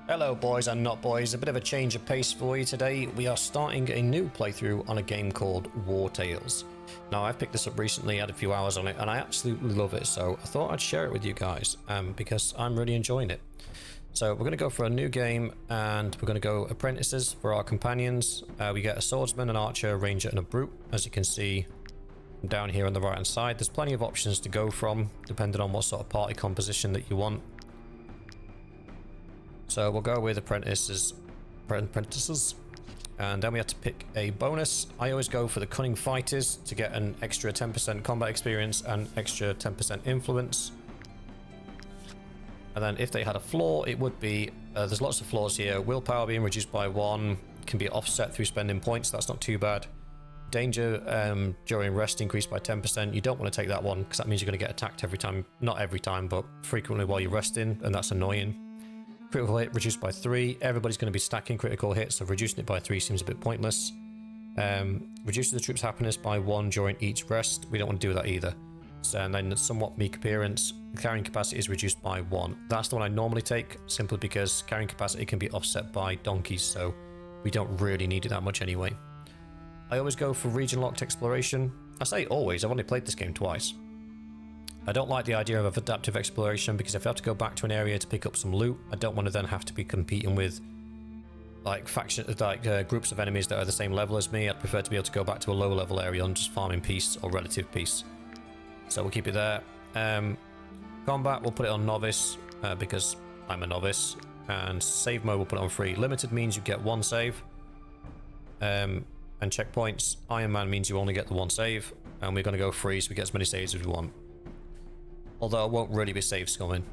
Hello boys and not boys, a bit of a change of pace for you today. We are starting a new playthrough on a game called Wartales. Now I've picked this up recently, had a few hours on it, and I absolutely love it, so I thought I'd share it with you guys because I'm really enjoying it. So we're going to go for a new game, and we're going to go apprentices for our companions. We get a swordsman, an archer, a ranger and a brute. As you can see down here on the right hand side, there's plenty of options to go from depending on what sort of party composition that you want. So we'll go with apprentices, and then we have to pick a bonus. I always go for the cunning fighters to get an extra 10% combat experience and extra 10% influence. And then if they had a flaw, it would be, there's lots of flaws here. Willpower being reduced by 1 can be offset through spending points. That's not too bad. Danger during rest increased by 10%. You don't want to take that one because that means you're going to get attacked every time. Not every time, but frequently while you're resting, and that's annoying. Critical hit reduced by 3. Everybody's going to be stacking critical hits, so reducing it by 3 seems a bit pointless. Reduces the troops' happiness by 1 during each rest. We don't want to do that either. So, and then somewhat meek appearance. Carrying capacity is reduced by 1. That's the one I normally take, simply because carrying capacity can be offset by donkeys, so we don't really need it that much anyway. I always go for region locked exploration. I say always, I've only played this game twice. I don't like the idea of adaptive exploration because if I have to go back to an area to pick up some loot, I don't want to then have to be competing with groups of enemies that are the same level as me. I'd prefer to be able to go back to a lower level area and just farm in peace or relative peace. So we'll keep it there. Combat, we'll put it on novice because I'm a novice, and save mode we'll put it on free. Limited means you get 1 save, and checkpoints. Iron Man means you only get the 1 save, and we're going to go free so we get as many saves as we want. Although it won't really be save scumming.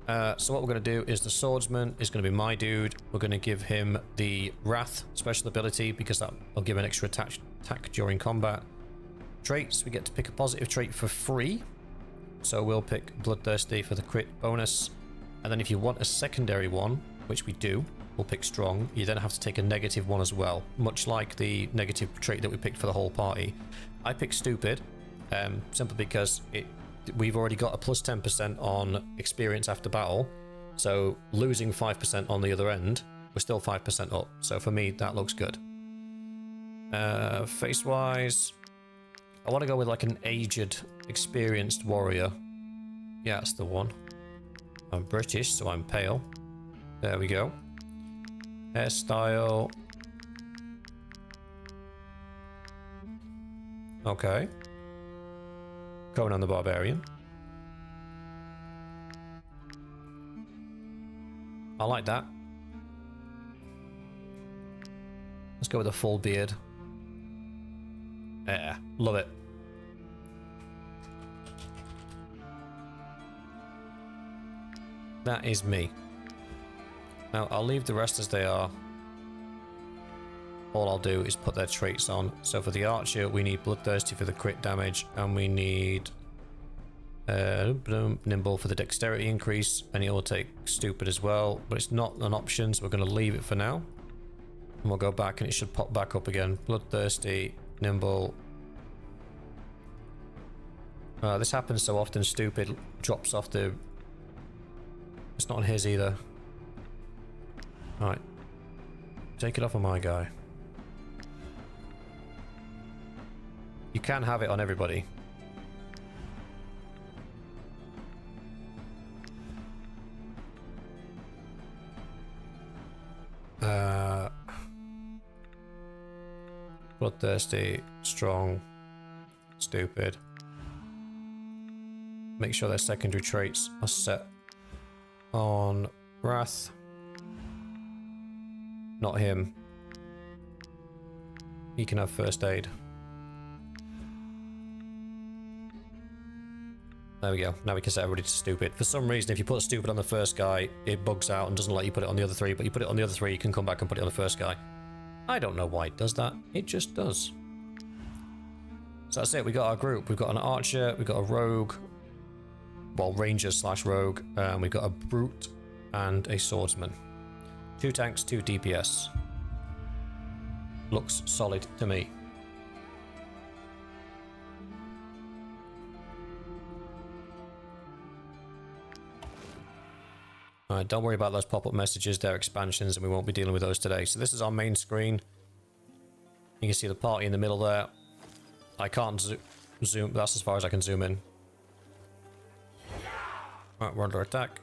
So what we're going to do is the swordsman is going to be my dude. We're going to give him the Wrath special ability because that will give an extra attack during combat. Traits, we get to pick a positive trait for free. So we'll pick Bloodthirsty for the crit bonus. And then if you want a secondary one, which we do, we'll pick Strong. You then have to take a negative one as well, much like the negative trait that we picked for the whole party. I picked Stupid, simply because we've already got a plus 10% on experience after battle, so losing 5% on the other end, we're still 5% up. So for me, that looks good. Face-wise, I want to go with like an aged, experienced warrior. Yeah, that's the one. I'm British, so I'm pale. There we go. Hairstyle. Okay. Conan the Barbarian. I like that. Let's go with a full beard. Yeah, love it. That is me. Now, I'll leave the rest as they are. All I'll do is put their traits on. So for the archer, we need Bloodthirsty for the crit damage, and we need Nimble for the dexterity increase, and he'll take Stupid as well, but it's not an option, so we're going to leave it for now. And we'll go back and it should pop back up again. Bloodthirsty, Nimble. This happens so often, Stupid drops off the... It's not on his either. Alright. Take it off of my guy. You can have it on everybody. Bloodthirsty, Strong, Stupid. Make sure their secondary traits are set on Wrath. Not him. He can have first aid. There we go. Now we can set everybody to Stupid. For some reason, if you put Stupid on the first guy, it bugs out and doesn't let you put it on the other 3, but you put it on the other 3, you can come back and put it on the first guy. I don't know why it does that. It just does. So that's it. We got our group. We've got an archer, we've got a rogue, well, ranger / rogue, we've got a brute and a swordsman. 2 tanks, 2 DPS. Looks solid to me. Alright, don't worry about those pop-up messages. They're expansions and we won't be dealing with those today. So this is our main screen. You can see the party in the middle there. I can't zoom. That's as far as I can zoom in. Alright, we're under attack.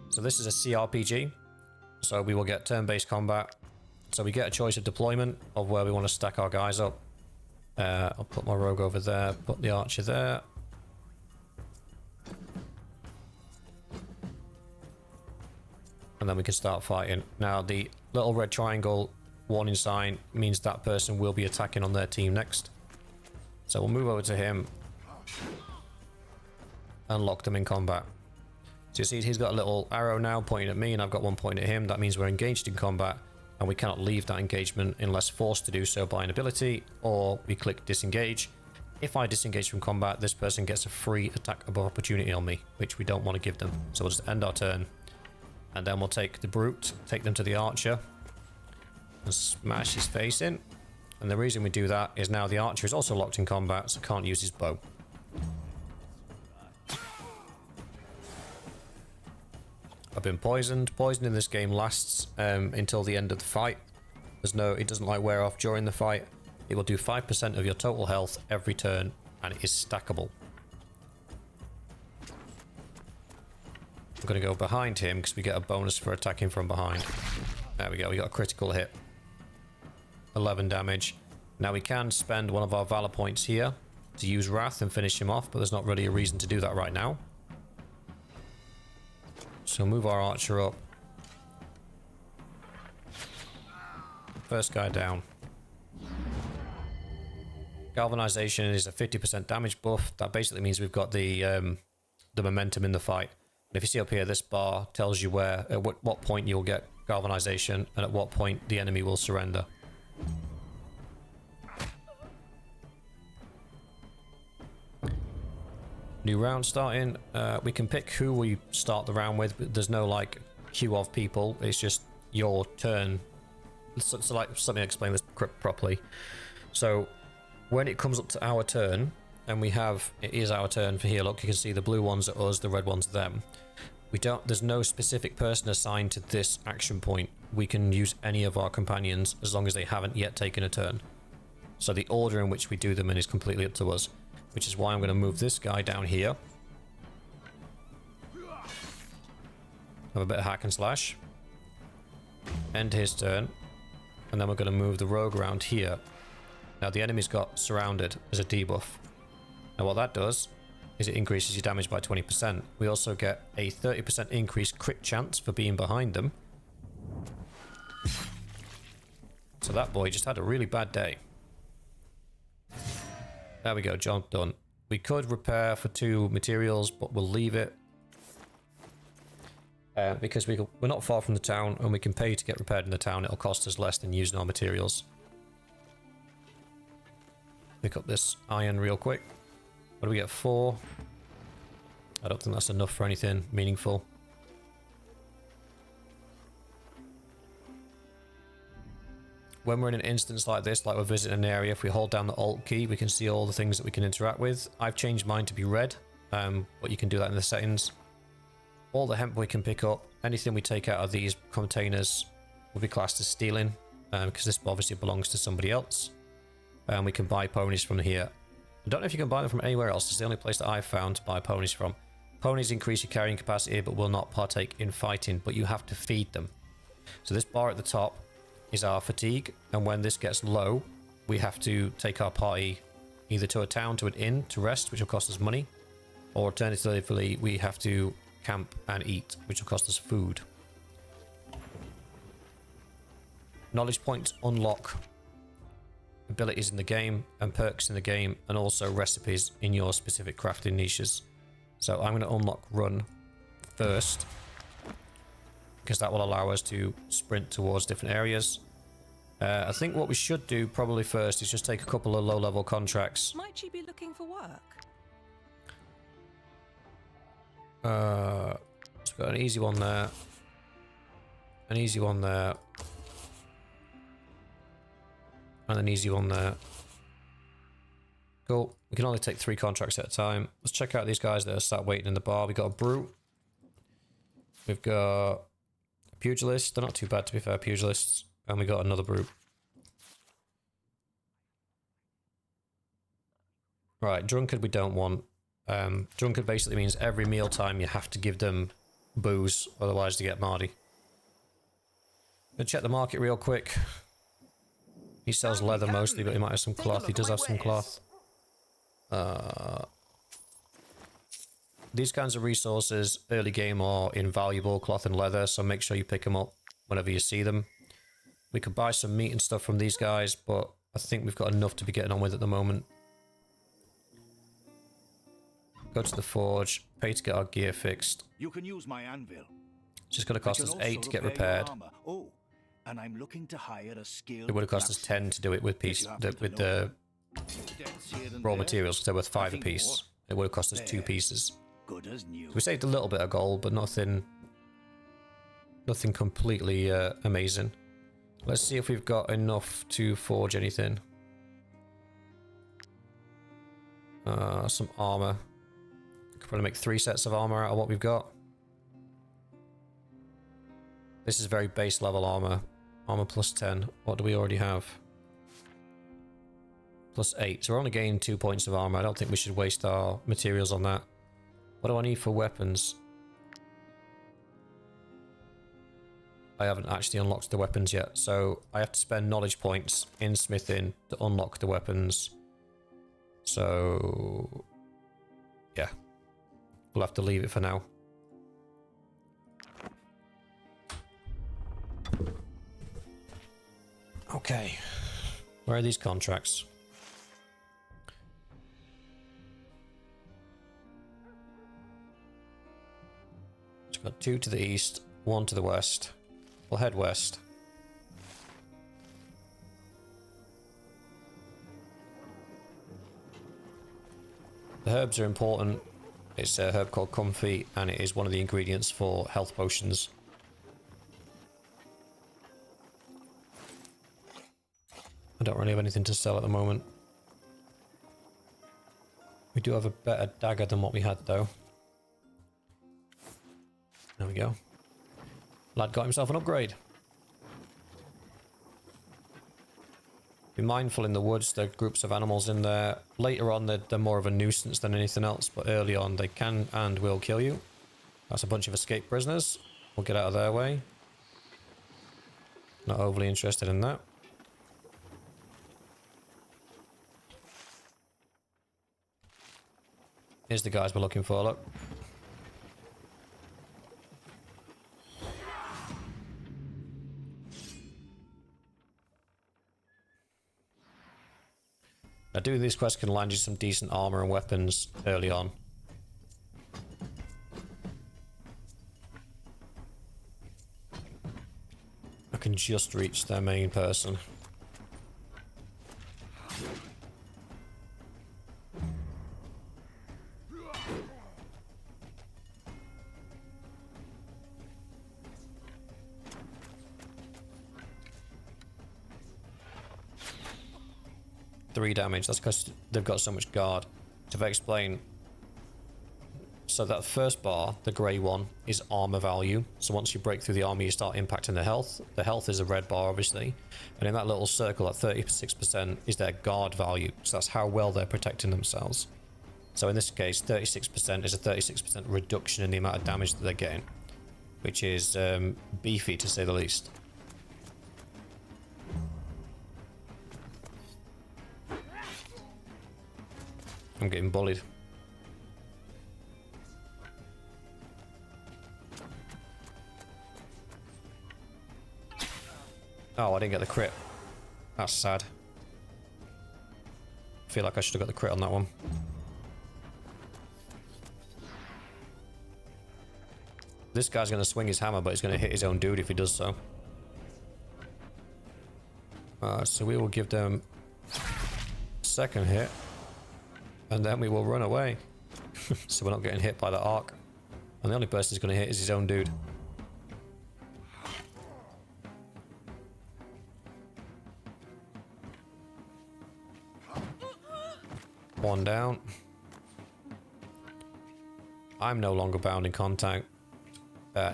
So this is a CRPG. So we will get turn-based combat. So we get a choice of deployment of where we want to stack our guys up. I'll put my rogue over there, put the archer there. And then we can start fighting. Now the little red triangle warning sign means that person will be attacking on their team next. So we'll move over to him and lock them in combat. So you see he's got a little arrow now pointing at me and I've got one pointing at him. That means we're engaged in combat and we cannot leave that engagement unless forced to do so by an ability, or we click disengage. If I disengage from combat, this person gets a free attack of opportunity on me, which we don't want to give them. So we'll just end our turn. And then we'll take the brute, take them to the archer and smash his face in. And the reason we do that is now the archer is also locked in combat, so can't use his bow. I've been poisoned. Poison in this game lasts until the end of the fight. It doesn't like wear off during the fight. It will do 5% of your total health every turn, and it is stackable. I'm going to go behind him because we get a bonus for attacking from behind. There we go, we got a critical hit. 11 damage. Now we can spend one of our valor points here to use Wrath and finish him off, but there's not really a reason to do that right now. So move our archer up. First guy down. Galvanization is a 50% damage buff. That basically means we've got the momentum in the fight. And if you see up here, this bar tells you where, at what point you'll get galvanization and at what point the enemy will surrender. New round starting. We can pick who we start the round with, but there's no like queue of people. It's just your turn. So like, let me explain this properly. So when it comes up to our turn, and it is our turn for here. Look, you can see the blue ones are us, the red ones are them. There's no specific person assigned to this action point. We can use any of our companions as long as they haven't yet taken a turn. So the order in which we do them in is completely up to us, which is why I'm going to move this guy down here. Have a bit of hack and slash. End his turn. And then we're going to move the rogue around here. Now the enemy's got surrounded as a debuff. Now what that does is it increases your damage by 20%. We also get a 30% increased crit chance for being behind them. So that boy just had a really bad day. There we go, job done. We could repair for 2 materials, but we'll leave it. Because we're not far from the town and we can pay to get repaired in the town. It'll cost us less than using our materials. Pick up this iron real quick. What do we get? 4. I don't think that's enough for anything meaningful. When we're in an instance like this, like we're visiting an area, if we hold down the Alt key, we can see all the things that we can interact with. I've changed mine to be red, but you can do that in the settings. All the hemp we can pick up, anything we take out of these containers will be classed as stealing, because this obviously belongs to somebody else. And we can buy ponies from here. I don't know if you can buy them from anywhere else. It's the only place that I've found to buy ponies from. Ponies increase your carrying capacity, but will not partake in fighting, but you have to feed them. So this bar at the top is our fatigue, and when this gets low, we have to take our party either to a town, to an inn, to rest, which will cost us money, or alternatively, we have to camp and eat, which will cost us food. Knowledge points unlock abilities in the game and perks in the game, and also recipes in your specific crafting niches. So I'm going to unlock run first, because that will allow us to sprint towards different areas. I think what we should do probably first is just take a couple of low-level contracts. Might you be looking for work? So we've got an easy one there, an easy one there, and an easy one there. Cool. We can only take 3 contracts at a time. Let's check out these guys that are sat waiting in the bar. We got a brute. We've got pugilists. They're not too bad, to be fair, pugilists. And we got another brute. Right, drunkard we don't want. Drunkard basically means every mealtime you have to give them booze, otherwise they get mardy. Gonna check the market real quick. He sells leather mostly, but he might have some cloth. He does have some cloth. These kinds of resources, early game, are invaluable, cloth and leather, so make sure you pick them up whenever you see them. We could buy some meat and stuff from these guys, but I think we've got enough to be getting on with at the moment. Go to the forge, pay to get our gear fixed. You can use my anvil. It's just going to cost us 8 to get repaired. Oh, and I'm looking to hire a skilled. It would have cost us 10 to do it with the raw materials, because they're worth 5 apiece. It would have cost us 2 pieces. Good as new. So we saved a little bit of gold, but nothing completely amazing. Let's see if we've got enough to forge anything. Some armor. Could probably make 3 sets of armor out of what we've got. This is very base level armor. Armor plus 10. What do we already have? Plus 8. So we're only gaining 2 points of armor. I don't think we should waste our materials on that. What do I need for weapons? I haven't actually unlocked the weapons yet, so I have to spend knowledge points in smithing to unlock the weapons. So yeah, we'll have to leave it for now. Okay, where are these contracts? It's got 2 to the east, 1 to the west. We'll head west. The herbs are important. It's a herb called comfy, and it is one of the ingredients for health potions. I don't really have anything to sell at the moment. We do have a better dagger than what we had, though. There we go. Lad got himself an upgrade. Be mindful in the woods, there are groups of animals in there. Later on, they're more of a nuisance than anything else, but early on, they can and will kill you. That's a bunch of escaped prisoners. We'll get out of their way. Not overly interested in that. Here's the guys we're looking for, look. Now, doing these quests can land you some decent armor and weapons early on. I can just reach their main person. Three damage. That's because they've got so much guard. So if I explain, so that first bar, the grey one, is armor value. So once you break through the armor, you start impacting the health. The health is a red bar, obviously, and in that little circle, at 36% is their guard value. So that's how well they're protecting themselves. So in this case, 36% is a 36% reduction in the amount of damage that they're getting, which is beefy to say the least. I'm getting bullied. Oh, I didn't get the crit. That's sad. I feel like I should have got the crit on that one. This guy's going to swing his hammer, but he's going to hit his own dude if he does so. So we will give them a second hit. And then we will run away. So we're not getting hit by the arc. And the only person he's going to hit is his own dude. One down. I'm no longer bound in contact.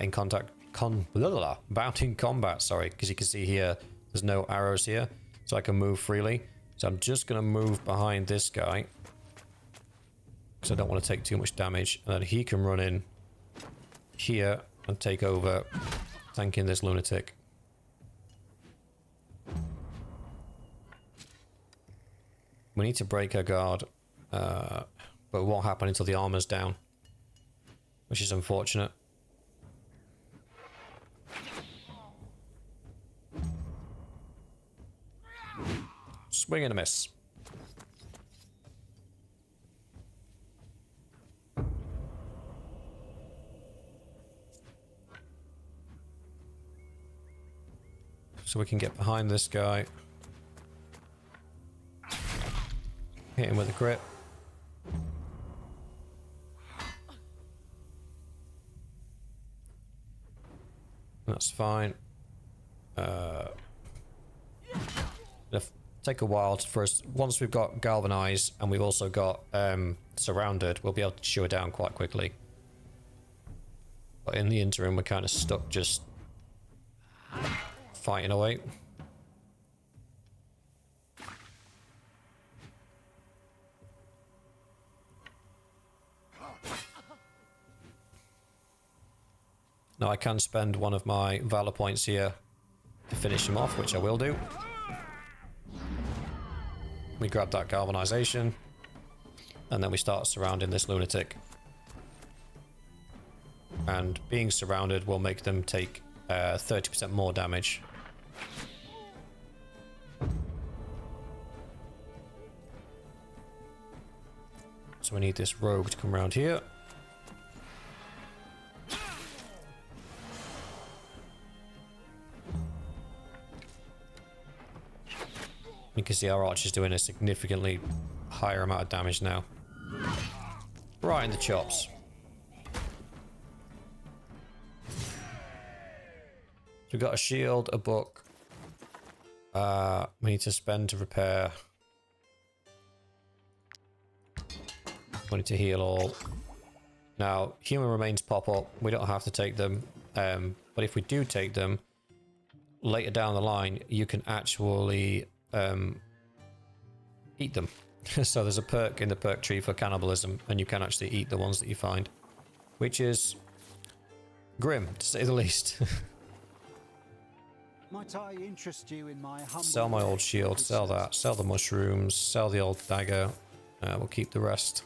in contact, bound in combat, sorry, because you can see here, there's no arrows here, so I can move freely. So I'm just going to move behind this guy, because I don't want to take too much damage, and then he can run in here and take over, tanking this lunatic. We need to break her guard, but it won't happen until the armor's down, which is unfortunate. Swing and a miss. So we can get behind this guy. Hit him with a crit. That's fine. It'll take a while for us. Once we've got galvanized and we've also got surrounded, we'll be able to shoot her down quite quickly. But in the interim, we're kind of stuck just fighting away. Now I can spend one of my valor points here to finish him off, which I will do. We grab that galvanization, and then we start surrounding this lunatic. And being surrounded will make them take 30% more damage. So we need this rogue to come around here. You can see our archer's doing a significantly higher amount of damage now. Right in the chops. So we've got a shield, a book. We need to spend to repair. We need to heal all. Now, human remains pop up. We don't have to take them. But if we do take them, later down the line, you can actually eat them. So there's a perk in the perk tree for cannibalism, and you can actually eat the ones that you find, which is grim, to say the least. Might I interest you in my humble Sell my old shield, sell that, sell the mushrooms, sell the old dagger. We'll keep the rest.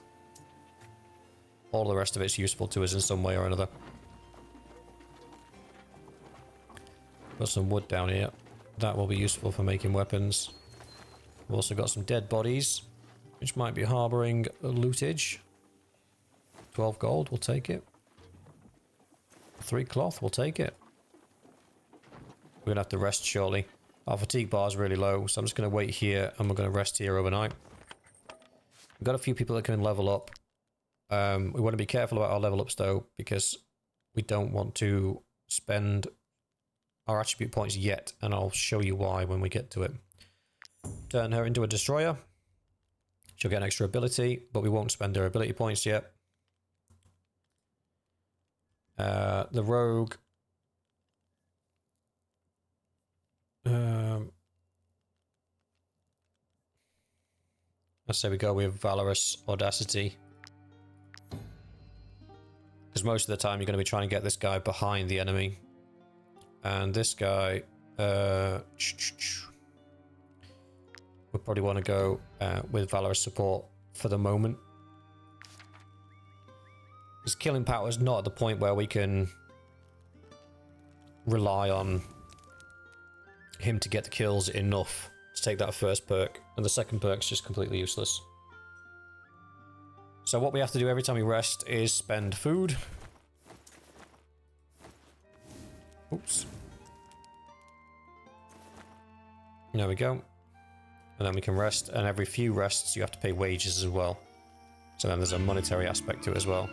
All the rest of it's useful to us in some way or another. Got some wood down here. That will be useful for making weapons. We've also got some dead bodies, which might be harboring lootage. 12 gold, we'll take it. 3 cloth, we'll take it. We're gonna have to rest shortly. Our fatigue bar is really low, so I'm just gonna wait here and we're gonna rest here overnight. We've got a few people that can level up. We want to be careful about our level ups though, because we don't want to spend our attribute points yet, and I'll show you why when we get to it. Turn her into a destroyer. She'll get an extra ability, but we won't spend her ability points yet. The rogue. Let's say we go with Valorous Audacity. Because most of the time you're going to be trying to get this guy behind the enemy. And this guy, we'll probably want to go with Valorous Support for the moment. His killing power is not at the point where we can rely on him to get the kills enough to take that first perk, and the second perk's just completely useless. So what we have to do every time we rest is spend food. Oops. There we go. And then we can rest, and every few rests you have to pay wages as well. So then there's a monetary aspect to it as well.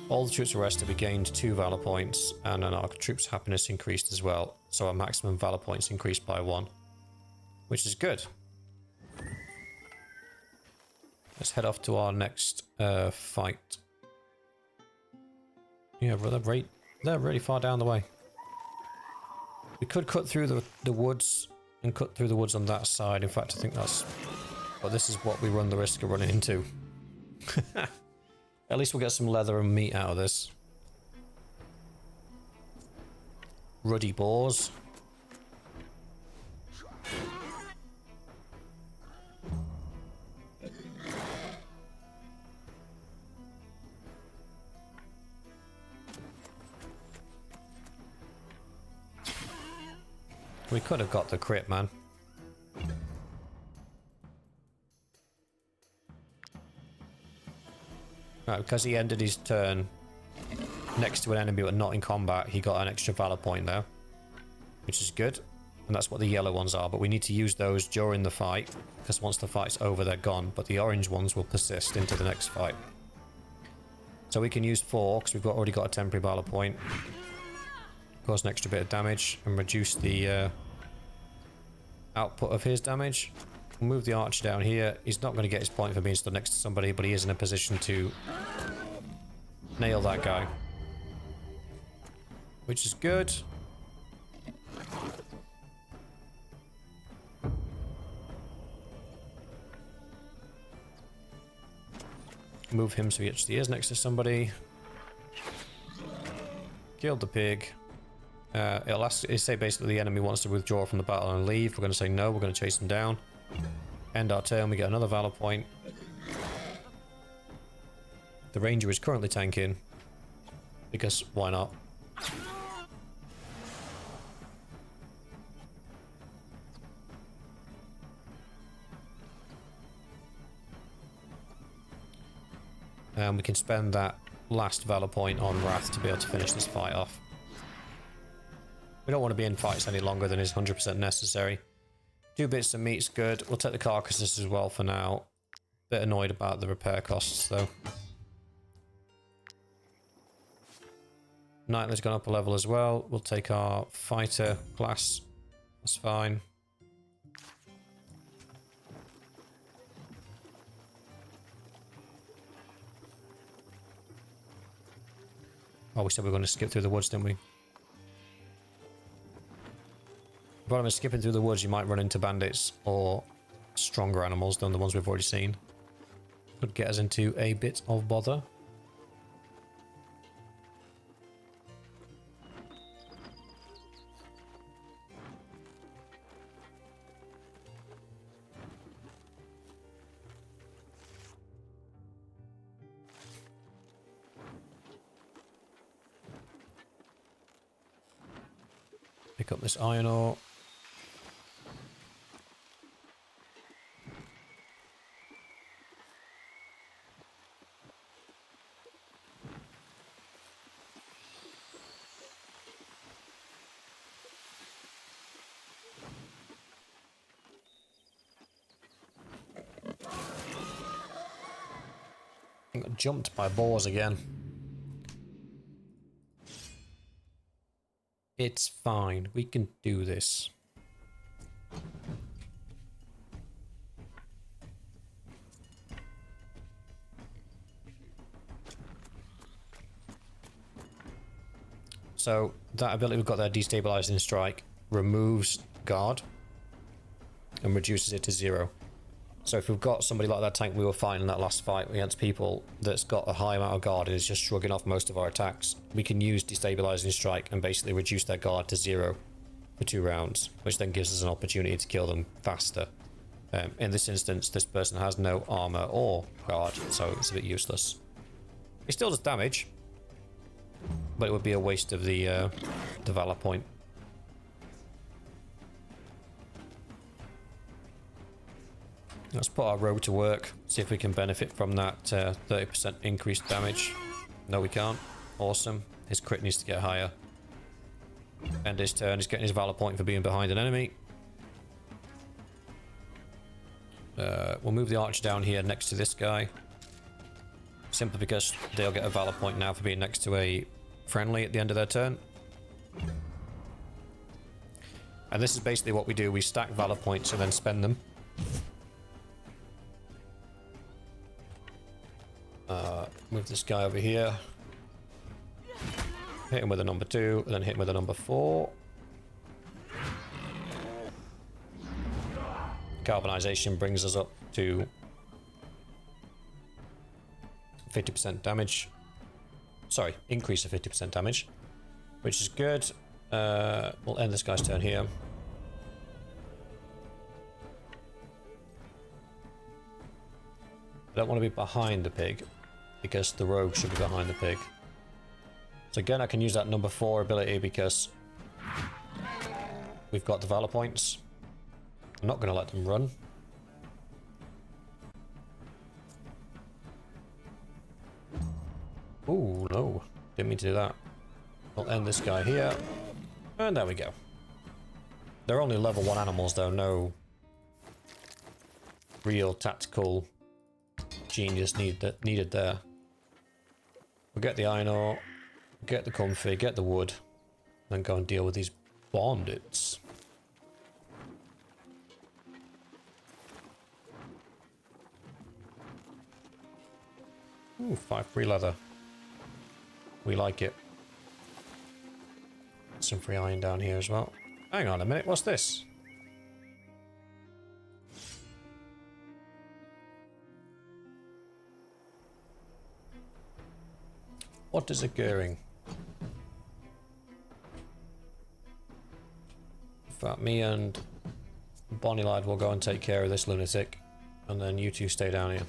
All the troops arrested, we gained 2 valor points, and then our troops' happiness increased as well. So our maximum valor points increased by 1, which is good. Let's head off to our next fight. Yeah, brother, They're really far down the way. We could cut through the woods and cut through the woods on that side. In fact, I think that's... But this is what we run the risk of running into. At least we'll get some leather and meat out of this. Ruddy boars. We could have got the crit, man. Right, because he ended his turn next to an enemy but not in combat, he got an extra valor point there, which is good. And that's what the yellow ones are, but we need to use those during the fight, because once the fight's over, they're gone. But the orange ones will persist into the next fight. So we can use 4, because we've already got a temporary valor point. Cause an extra bit of damage and reduce the output of his damage. We'll move the archer down here. He's not going to get his point for being stood next to somebody, but he is in a position to nail that guy, which is good. Move him so he actually is next to somebody. Killed the pig. It'll say basically the enemy wants to withdraw from the battle and leave. We're going to say no, we're going to chase them down. End our turn, we get another valor point. The ranger is currently tanking, because why not? And we can spend that last valor point on Wrath to be able to finish this fight off. We don't want to be in fights any longer than is 100% necessary. 2 bits of meat's good. We'll take the carcasses as well for now. Bit annoyed about the repair costs though. Knightly's gone up a level as well. We'll take our fighter class. That's fine. Oh, we said we were going to skip through the woods, didn't we? While I'm skipping through the woods, you might run into bandits or stronger animals than the ones we've already seen. Could get us into a bit of bother. Pick up this iron ore. I got jumped by boars again. It's fine. We can do this. So that ability we've got there, destabilizing strike, removes guard and reduces it to 0. So if we've got somebody like that tank we were fighting in that last fight against people that's got a high amount of guard and is just shrugging off most of our attacks, we can use destabilizing strike and basically reduce their guard to 0 for 2 rounds, which then gives us an opportunity to kill them faster. In this instance, this person has no armor or guard, so it's a bit useless. It still does damage, but it would be a waste of the valor point. Let's put our rogue to work, see if we can benefit from that 30% increased damage. No, we can't. Awesome. His crit needs to get higher. End his turn. He's getting his valor point for being behind an enemy. We'll move the archer down here next to this guy. Simply because they'll get a valor point now for being next to a friendly at the end of their turn. And this is basically what we do. We stack valor points and then spend them. Move this guy over here. Hit him with a number 2, and then hit him with a number 4. Carbonization brings us up to 50% damage. Sorry, increase of 50% damage, which is good. We'll end this guy's turn here. I don't want to be behind the pig because the rogue should be behind the pig. So again, I can use that number 4 ability because we've got the valor points. I'm not going to let them run. Ooh, no. Didn't mean to do that. We'll end this guy here. And there we go. They're only level 1 animals though, no real tactical genius needed there. We'll get the iron ore, get the comfy, get the wood, then go and deal with these bandits. Ooh, 5 free leather. We like it. Some free iron down here as well. Hang on a minute, what's this? What is occurring? In fact, me and Bonnie Lad will go and take care of this lunatic, and then you two stay down here.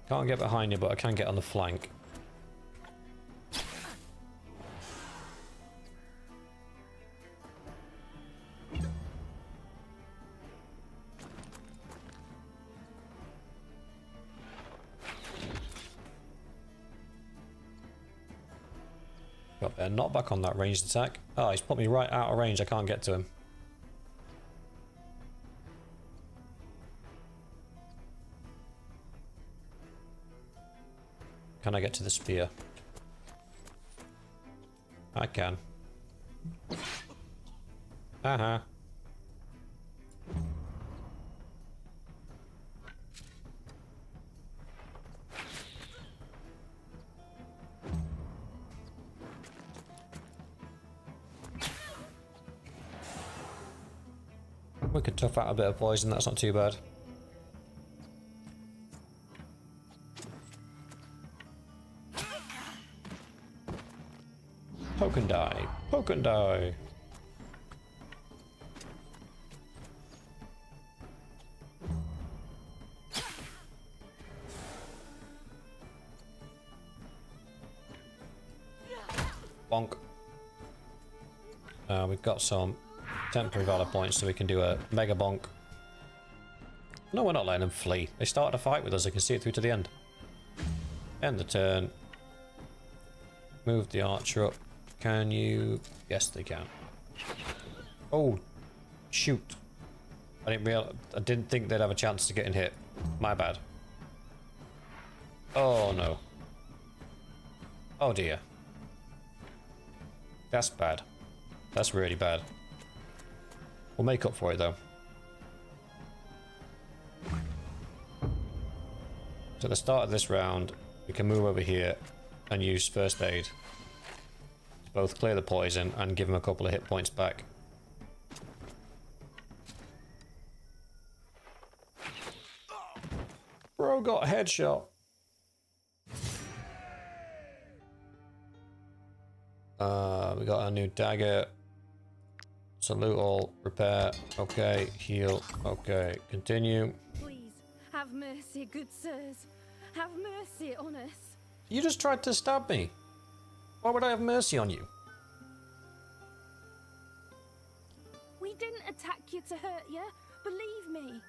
Can't get behind you, but I can get on the flank. Got there, not back on that ranged attack. Oh, he's put me right out of range. I can't get to him. Can I get to the spear? I can. Uh-huh. We could tough out a bit of poison, that's not too bad. Poke and die. Poke and die. Bonk. We've got some temporary valor points so we can do a mega bonk. No, we're not letting them flee. They started a fight with us. I can see it through to the end. End the turn. Move the archer up. Can you? Yes, they can. Oh, shoot! I didn't think they'd have a chance to get hit. My bad. Oh no. Oh dear. That's bad. That's really bad. We'll make up for it though. So at the start of this round, we can move over here and use first aid. Both clear the poison and give him a couple of hit points back. Bro got a headshot. We got a new dagger. Salute all. Repair. Okay. Heal. Okay. Continue. Please, have mercy, good sirs. Have mercy on us. You just tried to stab me. Why would I have mercy on you? We didn't attack you to hurt you, believe me.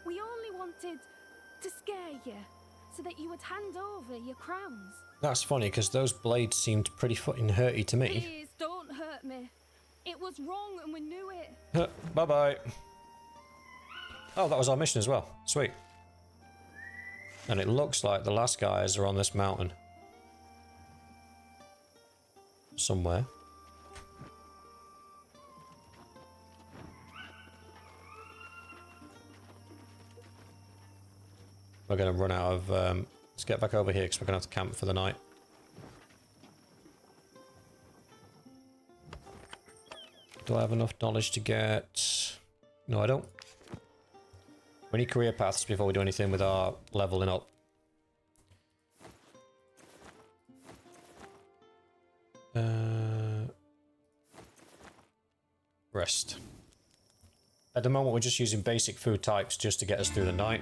We only wanted to scare you, so that you would hand over your crowns. That's funny, because those blades seemed pretty fucking hurty to me. Please, don't hurt me. It was wrong and we knew it. Bye-bye. Oh, that was our mission as well. Sweet. And it looks like the last guys are on this mountain. somewhere. We're going to run out of... let's get back over here because we're going to have to camp for the night. Do I have enough knowledge to get... No, I don't. We need career paths before we do anything with our leveling up. Rest. At the moment, we're just using basic food types just to get us through the night.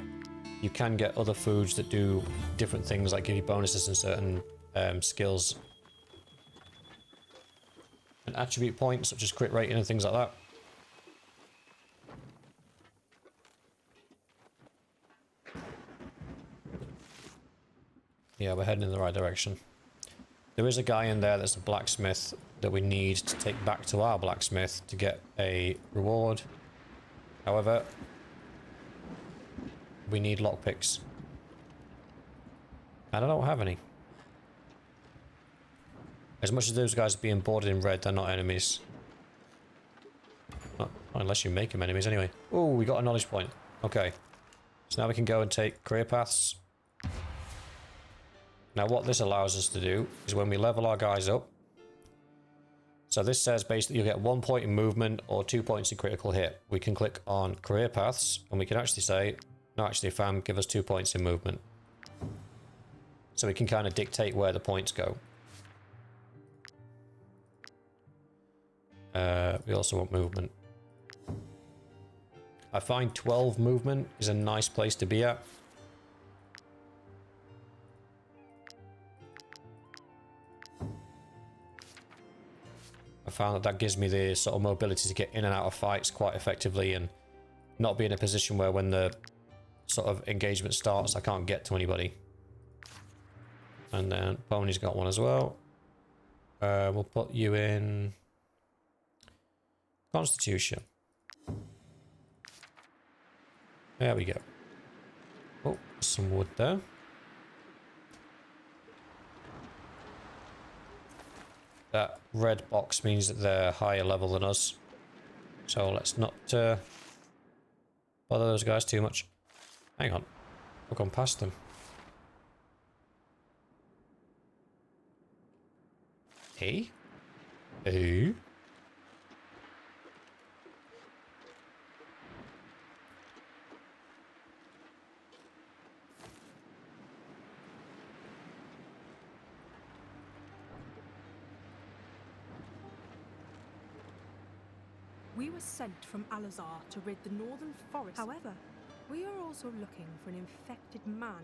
You can get other foods that do different things, like give you bonuses in certain skills. And attribute points, such as crit rating and things like that. Yeah, we're heading in the right direction. There is a guy in there that's a blacksmith that we need to take back to our blacksmith to get a reward. However, we need lockpicks. And I don't have any. As much as those guys are being boarded in red, they're not enemies. Not unless you make them enemies anyway. Oh, we got a knowledge point. Okay. So now we can go and take career paths. Now what this allows us to do is when we level our guys up. So this says basically you'll get 1 point in movement or 2 points in critical hit. We can click on career paths and we can actually say, no, actually fam, give us 2 points in movement. So we can kind of dictate where the points go. We also want movement. I find 12 movement is a nice place to be at. I found that that gives me the sort of mobility to get in and out of fights quite effectively and not be in a position where when the sort of engagement starts I can't get to anybody. And then Pony's got one as well. We'll put you in Constitution. There we go. Oh, some wood there. That red box means that they're higher level than us. So let's not bother those guys too much. Hang on. I've gone past them. Hey? Who? We were sent from Alazar to rid the northern forest. However, we are also looking for an infected man.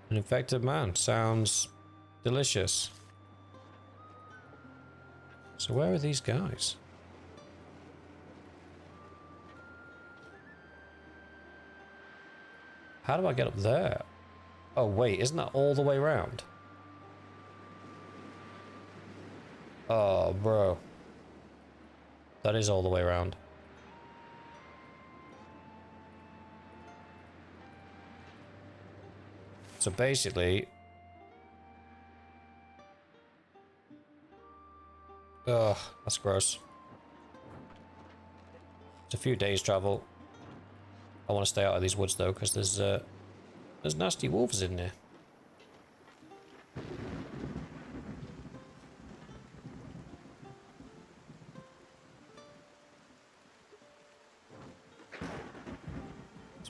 An infected man. Sounds delicious. So where are these guys? How do I get up there? Oh wait, isn't that all the way around? Oh, bro. That is all the way around. So basically... Ugh, that's gross. It's a few days travel. I want to stay out of these woods though, because there's nasty wolves in there.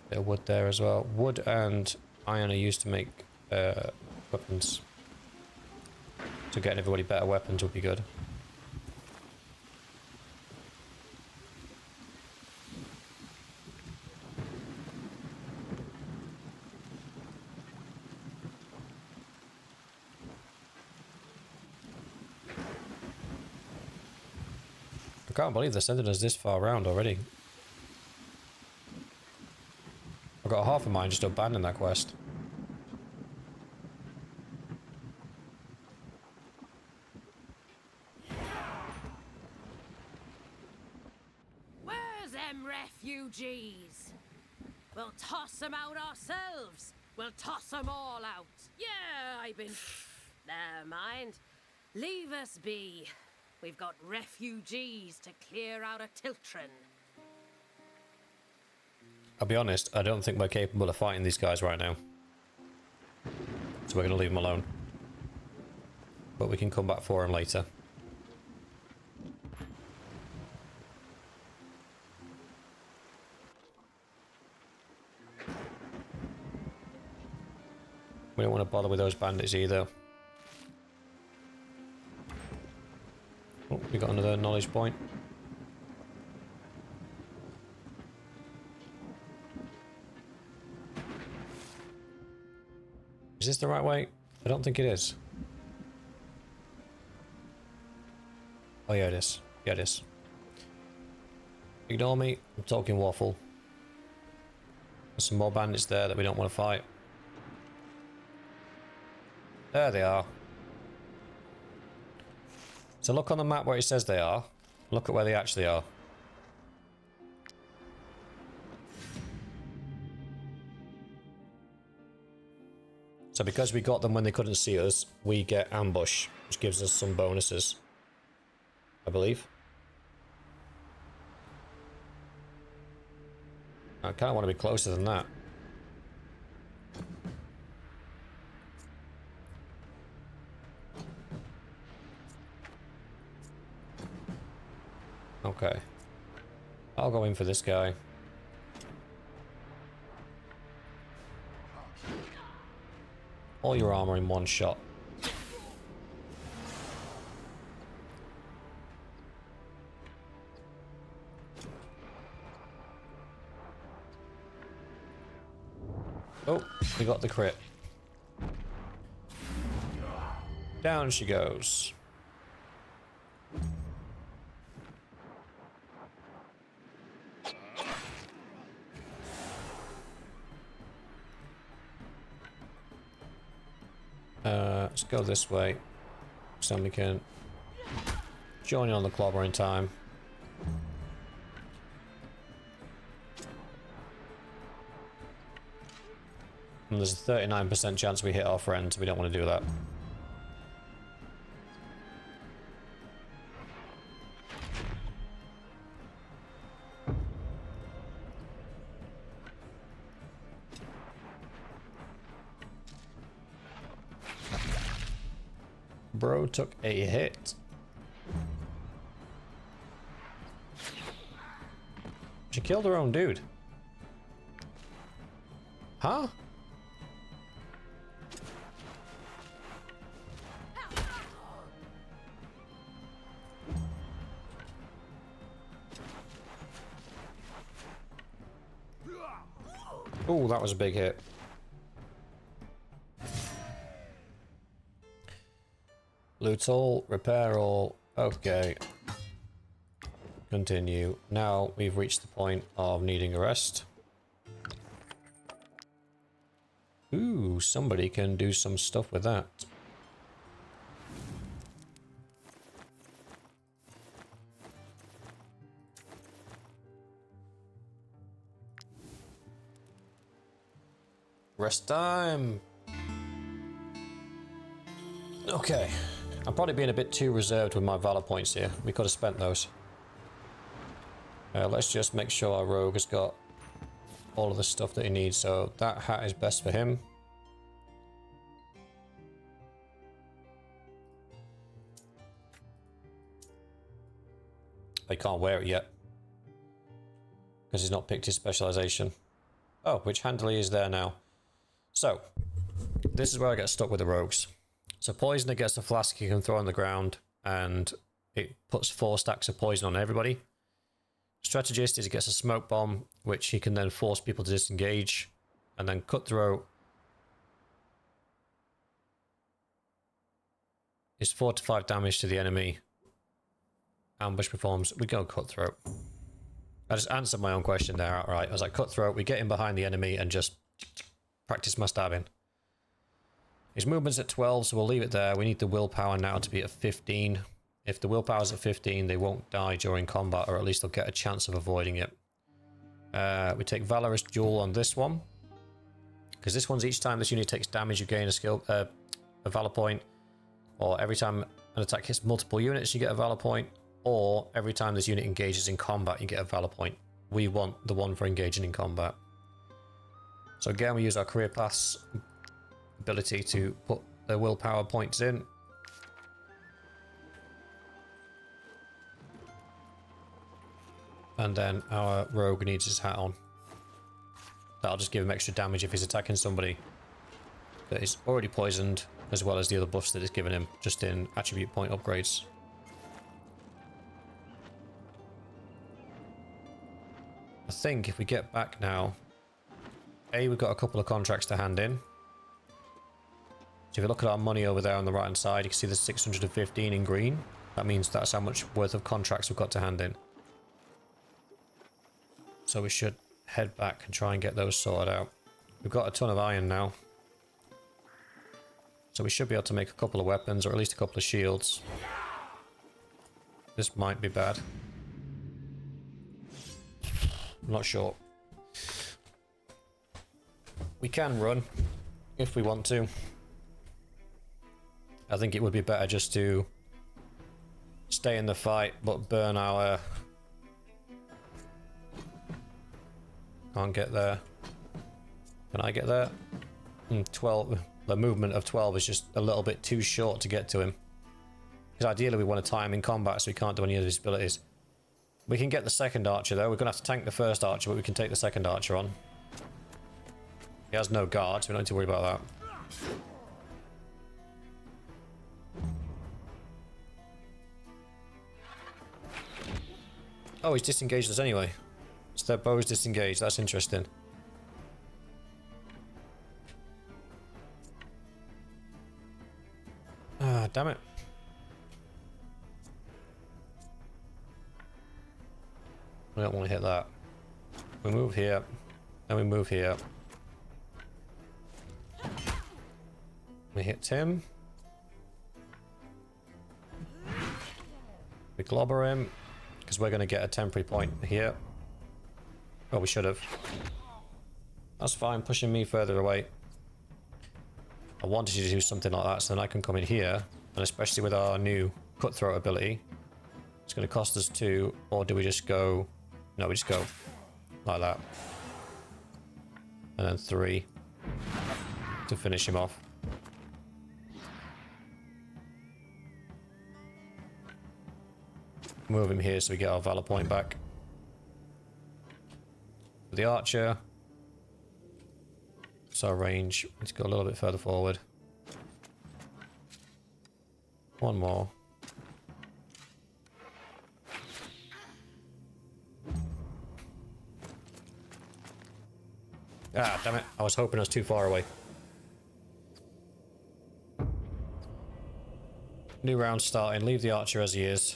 Bit of wood there as well. Wood and iron are used to make weapons. So getting everybody better weapons would be good. I can't believe they're sending us this far around already. I've got half of mine just to abandon that quest. Where's them refugees? We'll toss them out ourselves. We'll toss them all out. Yeah, I've been... Never mind. Leave us be. We've got refugees to clear out of Tiltron. I'll be honest, I don't think we're capable of fighting these guys right now. So we're going to leave them alone. But we can come back for them later. We don't want to bother with those bandits either. Oh, we got another knowledge point. Is this the right way? I don't think it is. Oh yeah, it is. Yeah, it is. Ignore me. I'm talking waffle. There's some more bandits there that we don't want to fight. There they are. So look on the map where it says they are. Look at where they actually are. So because we got them when they couldn't see us, we get ambush, which gives us some bonuses, I believe. I kind of want to be closer than that. Okay. I'll go in for this guy. All your armor in one shot. Oh, we got the crit. Down she goes. Let's go this way, so we can join in on the clobber in time. And there's a 39% chance we hit our friend, so we don't want to do that. Bro took a hit. She killed her own dude. Huh? Oh, that was a big hit. Loot all, repair all. Okay. Continue. Now we've reached the point of needing a rest. Ooh, somebody can do some stuff with that. Rest time. Okay. I'm probably being a bit too reserved with my valor points here. We could have spent those. Let's just make sure our rogue has got all of the stuff that he needs. So that hat is best for him. I can't wear it yet because he's not picked his specialization. Oh, which handily is there now? So this is where I get stuck with the rogues. So Poisoner gets a flask he can throw on the ground, and it puts 4 stacks of poison on everybody. Strategist is he gets a smoke bomb, which he can then force people to disengage. And then Cutthroat is 4 to 5 damage to the enemy. Ambush performs. We go Cutthroat. I just answered my own question there outright. I was like, Cutthroat, we get in behind the enemy and just practice my stabbing. His movement's at 12, so we'll leave it there. We need the willpower now to be at 15. If the willpower's at 15, they won't die during combat, or at least they'll get a chance of avoiding it. We take Valorous Duel on this one, because this one's each time this unit takes damage, you gain a skill, a valor point, or every time an attack hits multiple units, you get a valor point, or every time this unit engages in combat, you get a valor point. We want the one for engaging in combat. So again, we use our career paths ability to put the willpower points in. And then our rogue needs his hat on. That'll just give him extra damage if he's attacking somebody that is already poisoned, as well as the other buffs that it's given him, just in attribute point upgrades. I think if we get back now, we've got a couple of contracts to hand in. So if you look at our money over there on the right hand side, you can see there's 615 in green. That means that's how much worth of contracts we've got to hand in. So we should head back and try and get those sorted out. We've got a ton of iron now. So we should be able to make a couple of weapons, or at least a couple of shields. This might be bad. I'm not sure. We can run if we want to. I think it would be better just to stay in the fight, but burn our... Can't get there. Can I get there? 12. The movement of 12 is just a little bit too short to get to him. Because ideally we want to time in combat so we can't do any of his abilities. We can get the second archer though. We're going to have to tank the first archer, but we can take the second archer on. He has no guard, so we don't need to worry about that. Oh, he's disengaged us anyway. So their bow's disengaged. That's interesting. Ah, damn it. I don't want to hit that. We move here. Then we move here. We hit Tim. We globber him. Because we're going to get a temporary point here. Oh, we should have. That's fine, pushing me further away. I wanted you to do something like that so then I can come in here. And especially with our new cutthroat ability. It's going to cost us 2. Or do we just go... No, we just go like that. And then 3. To finish him off. Move him here so we get our valor point back. The archer. So range. Let's go a little bit further forward. One more. Ah, damn it. I was hoping I was too far away. New round starting. Leave the archer as he is.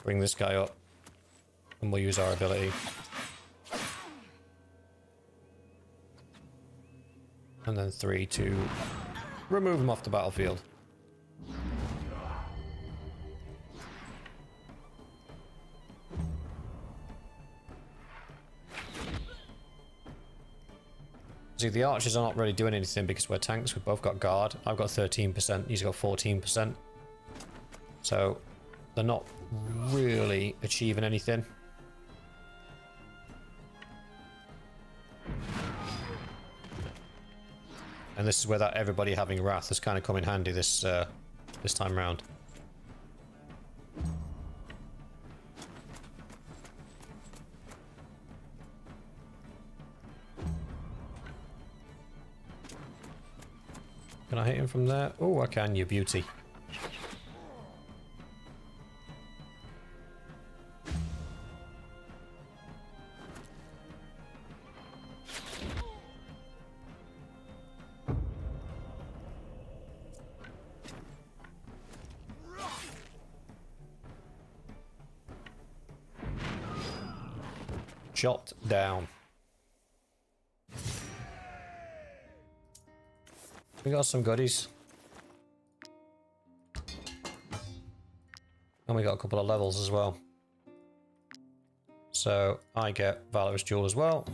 Bring this guy up. And we'll use our ability. And then 3 to remove him off the battlefield. See, the archers are not really doing anything because we're tanks. We've both got guard. I've got 13%. He's got 14%. So they're not really achieving anything. And this is where that everybody having wrath has kind of come in handy this this time round. Can I hit him from there? Oh, I can, you beauty. Chopped down. We got some goodies. And we got a couple of levels as well. So I get Valorous Jewel as well.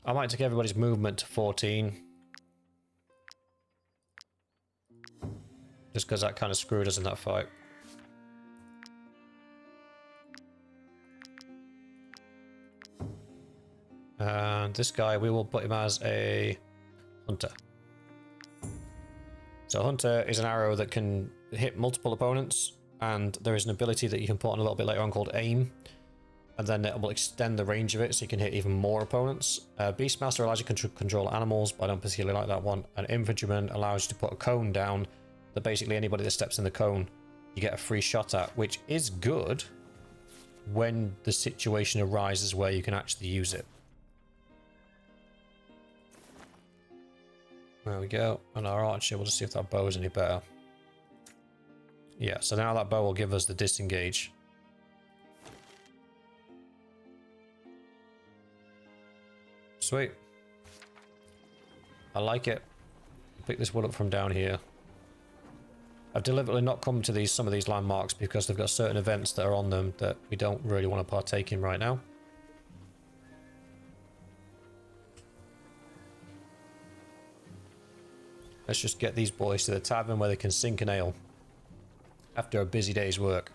I might take everybody's movement to 14. Just because that kind of screwed us in that fight. And this guy, we will put him as a hunter. So hunter is an arrow that can hit multiple opponents, and there is an ability that you can put on a little bit later on called aim, and then it will extend the range of it so you can hit even more opponents. Beastmaster allows you to control animals, but I don't particularly like that one. And infantryman allows you to put a cone down that basically anybody that steps in the cone you get a free shot at, which is good when the situation arises where you can actually use it. There we go. And our archer, we'll just see if that bow is any better. Yeah, so now that bow will give us the disengage. Sweet. I like it. Pick this wood up from down here. I've deliberately not come to some of these landmarks because they've got certain events that are on them that we don't really want to partake in right now. Let's just get these boys to the tavern where they can sink an ale after a busy day's work.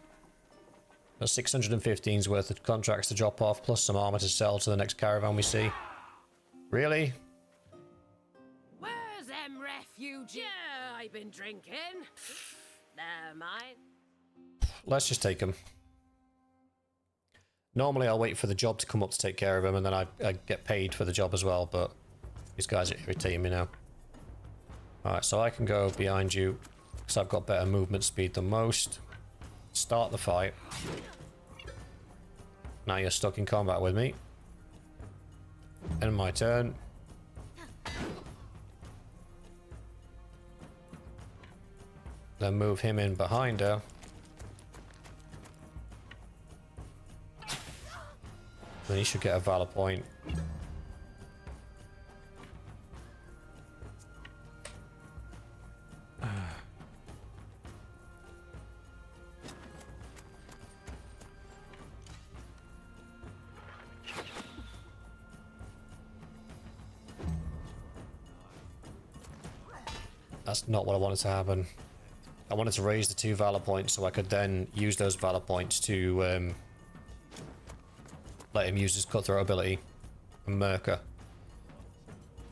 Got 615's worth of contracts to drop off, plus some armor to sell to the next caravan we see. Really? Where's them refugees? Yeah, I've been drinking. Never mind. Let's just take them. Normally I'll wait for the job to come up to take care of them, and then I get paid for the job as well, but these guys are irritating me now. Alright, so I can go behind you because I've got better movement speed than most. Start the fight. Now you're stuck in combat with me. End my turn. Then move him in behind her. Then he should get a valor point. That's not what I wanted to happen. I wanted to raise the 2 valor points so I could then use those valor points to let him use his cutthroat ability and Merca.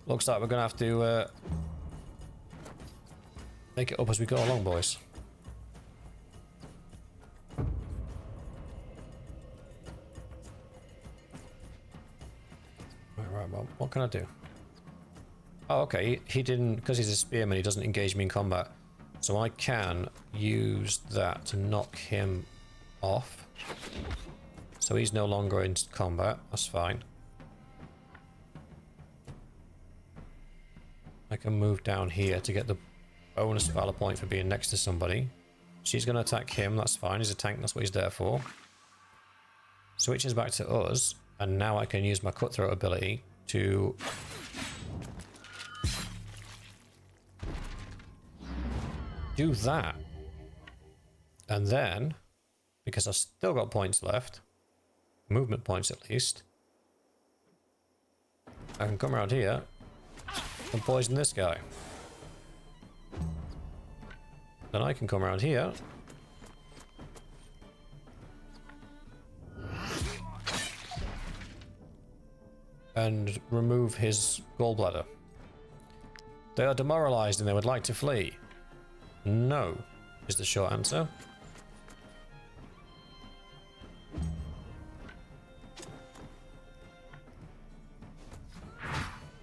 Looks like we're gonna have to make it up as we go along, boys. Right, well, what can I do? Oh, okay, he didn't, because he's a spearman, he doesn't engage me in combat. So I can use that to knock him off. So he's no longer in combat, that's fine. I can move down here to get the bonus valor point for being next to somebody. She's going to attack him, that's fine, he's a tank, that's what he's there for. Switches back to us, and now I can use my cutthroat ability to do that. And then, because I've still got points left, movement points at least, I can come around here and poison this guy. Then I can come around here and remove his gallbladder. They are demoralized and they would like to flee. No, is the short answer.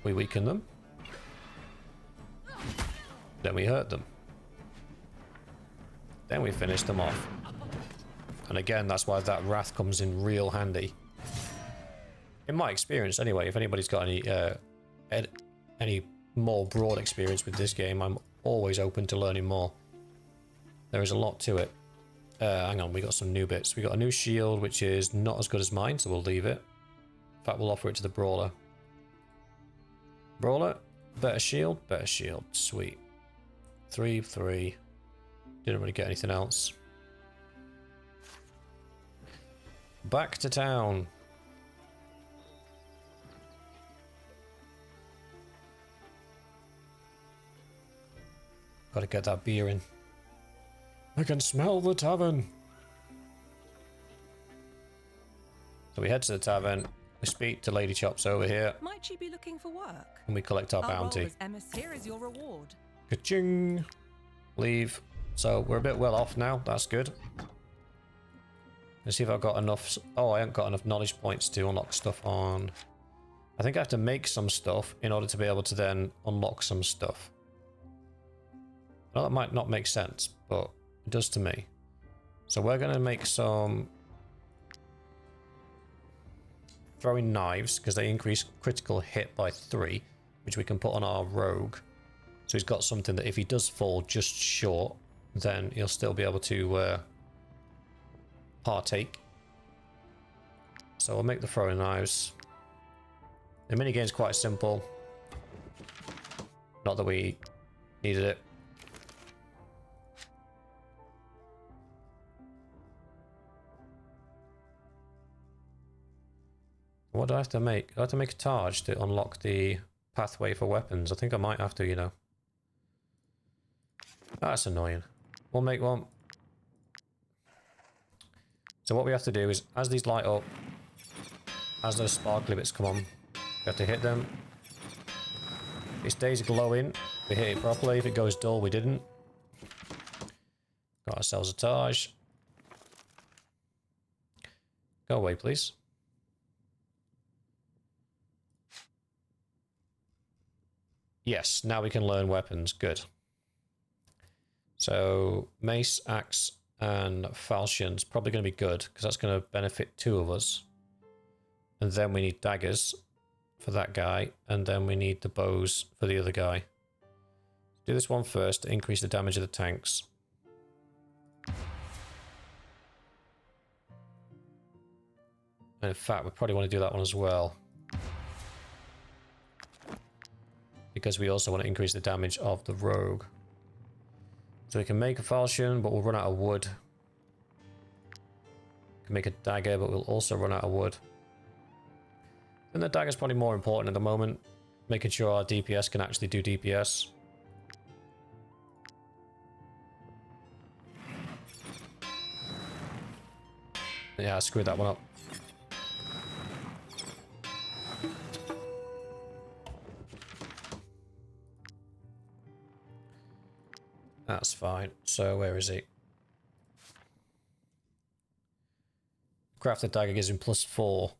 We weaken them. Then we hurt them. Then we finish them off. And again, that's why that wrath comes in real handy. In my experience, anyway, if anybody's got any more broad experience with this game, I'm always open to learning more. There is a lot to it. Hang on, we got some new bits. We got a new shield, which is not as good as mine, so we'll leave it. In fact, we'll offer it to the brawler. Brawler, better shield, sweet. 3-3. Didn't really get anything else. Back to town. Gotta get that beer in. I can smell the tavern. So we head to the tavern. We speak to Lady Chops over here. Might she be looking for work? And we collect our bounty. Role as emissary. Here is your reward. Ka-ching. Leave. So we're a bit well off now. That's good. Let's see if I've got enough. Oh, I haven't got enough knowledge points to unlock stuff on. I think I have to make some stuff in order to be able to then unlock some stuff. Well, that might not make sense, but it does to me. So we're going to make some throwing knives because they increase critical hit by 3, which we can put on our rogue. So he's got something that if he does fall just short, then he'll still be able to partake. So we'll make the throwing knives. The minigame is quite simple. Not that we needed it. What do I have to make? Do I have to make a Taj to unlock the pathway for weapons? I think I might have to, you know. That's annoying. We'll make one. So what we have to do is, as these light up, as those sparkly bits come on, we have to hit them. If it stays glowing, we hit it properly. If it goes dull, we didn't. Got ourselves a Taj. Go away, please. Yes, now we can learn weapons. Good. So, mace, axe, and falchion's probably going to be good, because that's going to benefit 2 of us. And then we need daggers for that guy, and then we need the bows for the other guy. Do this one first to increase the damage of the tanks. And in fact, we probably want to do that one as well, because we also want to increase the damage of the rogue. So we can make a falchion, but we'll run out of wood. We can make a dagger, but we'll also run out of wood. And the dagger's probably more important at the moment, making sure our DPS can actually do DPS. Yeah, I screwed that one up. That's fine. So where is he? Crafted dagger gives him +4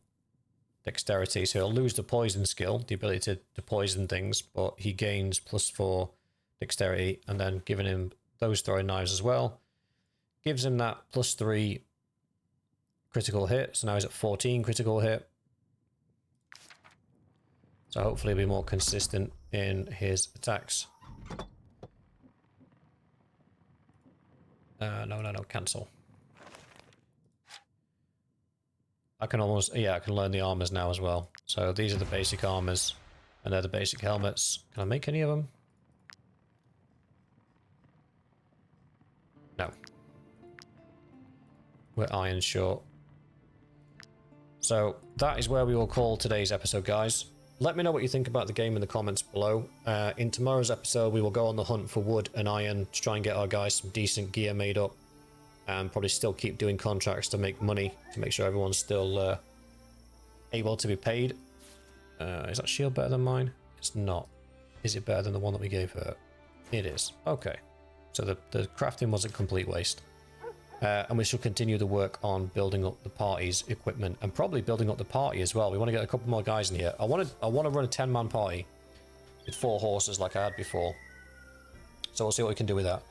dexterity, so he'll lose the poison skill, the ability to poison things, but he gains +4 dexterity, and then giving him those throwing knives as well gives him that +3 critical hit. So now he's at 14 critical hit. So hopefully he'll be more consistent in his attacks. No, cancel. I can almost, yeah, I can learn the armors now as well. So these are the basic armors, and they're the basic helmets. Can I make any of them? No. We're iron short. So that is where we will call today's episode, guys. Let me know what you think about the game in the comments below. In tomorrow's episode, we will go on the hunt for wood and iron to try and get our guys some decent gear made up. And probably still keep doing contracts to make money, to make sure everyone's still able to be paid. Is that shield better than mine? It's not. Is it better than the one that we gave her? It is. Okay. So the crafting was a complete waste. And we shall continue the work on building up the party's equipment, and probably building up the party as well. We want to get a couple more guys in here. I want to run a 10-man party with 4 horses like I had before. So we'll see what we can do with that.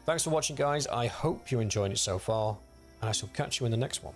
Thanks for watching, guys. I hope you're enjoying it so far, and I shall catch you in the next one.